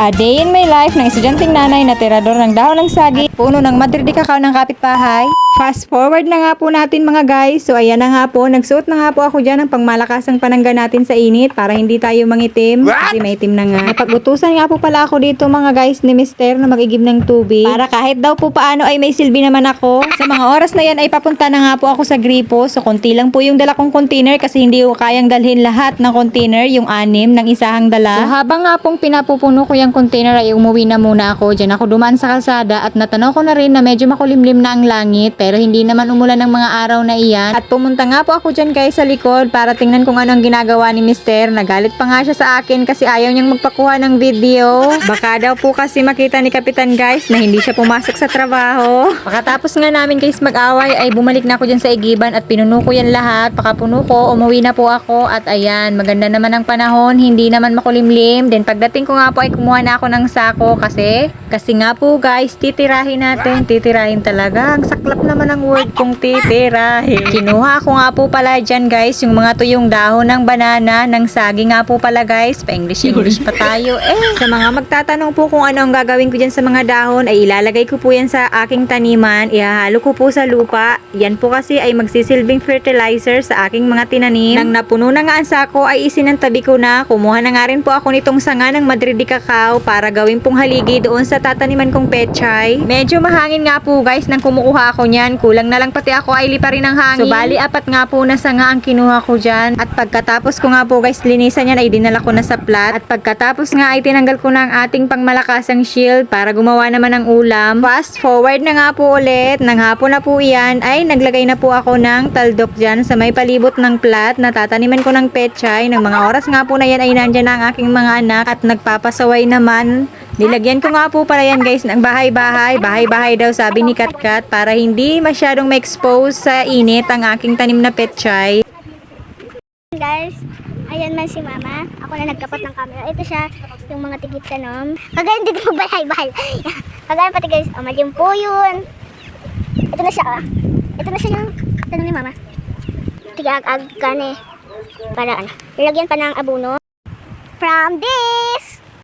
A day in my life ng estudyanteng nanay na tirador ng dahon ng sagi, puno ng Madrid de Cacao ng kapitbahay. Fast forward na nga po natin mga guys. So ayan na nga po, nagsuot na nga po ako dyan ng pangmalakasang panangga natin sa init para hindi tayo mangitim. Kasi maitim na nga. Napag-utusan nga po pala ako dito mga guys ni Mister na mag-igib ng tubig. Para kahit daw po paano ay may silbi naman ako. Sa mga oras na yan ay papunta na nga po ako sa gripo. So konti lang po yung dala kong container kasi hindi ko kayang dalhin lahat ng container, yung 6 ng isahang dala. So habang nga pong pinapupuno ko yung container ay umuwi na muna ako. Diyan ako dumaan sa kalsada at natanaw ko na rin na medyo makulimlim na ang langit pero hindi naman umulan ng mga araw na iyan. At pumunta nga po ako dyan guys sa likod para tingnan kung ano ang ginagawa ni Mister. Nagalit pa nga siya sa akin kasi ayaw niyang magpakuha ng video. Baka daw po kasi makita ni Kapitan guys na hindi siya pumasok sa trabaho. Pagkatapos nga namin guys mag-away ay bumalik na ako dyan sa igiban at pinuno ko yan lahat. Pakapuno ko, umuwi na po ako at ayan, maganda naman ang panahon, hindi naman makulimlim. Then pagdating ko nga po ay kumuha na ako ng sako kasi nga po guys, titirahin talaga. Ang saklap naman ang word kong titirahin. Kinuha ko nga po pala dyan guys, yung mga tuyong dahon ng banana, ng sagi nga po pala guys. Pa-English pa tayo Sa mga magtatanong po kung ano ang gagawin ko dyan sa mga dahon, ay ilalagay ko po yan sa aking taniman. Ihahalo ko po sa lupa. Yan po kasi ay magsisilbing fertilizer sa aking mga tinanim. Nang napuno na nga ang sako ay isinantabi ko na. Kumuha na nga rin po ako nitong sanga ng Madrid de Cacao para gawin pong haligi doon sa tataniman kong pechay. Medyo mahangin nga po guys nang kumukuha ako niyan. Kulang na lang pati ako ay lipa rin ng hangin. So bali 4 nga po na sanga ang kinuha ko dyan. At pagkatapos ko nga po guys linisan yan ay dinala ko na sa plat. At pagkatapos nga ay tinanggal ko na ang ating pangmalakasang shield para gumawa naman ng ulam. Fast forward na nga po ulit. Nang hapon na po iyan ay naglagay na po ako ng taldok dyan sa may palibot ng plat na tataniman ko ng pechay. Ng mga oras nga po na yan ay nandyan na ang aking mga anak at nagpapasaway naman. Nilagyan ko nga po pala yan guys ng bahay-bahay daw sabi ni Katkat para hindi masyadong ma-expose sa init ang aking tanim na pechay. Guys, ayan man si Mama. Ako na nagkapat ng camera. Ito siya, yung mga tigit tanom. Kagayon dito magbahay-bahay. Kagayon pati guys, malim po yun. Ito na siya Ito na siya yung tanom ni Mama. Tigag-ag ka Para ilagyan pa ng abono. From this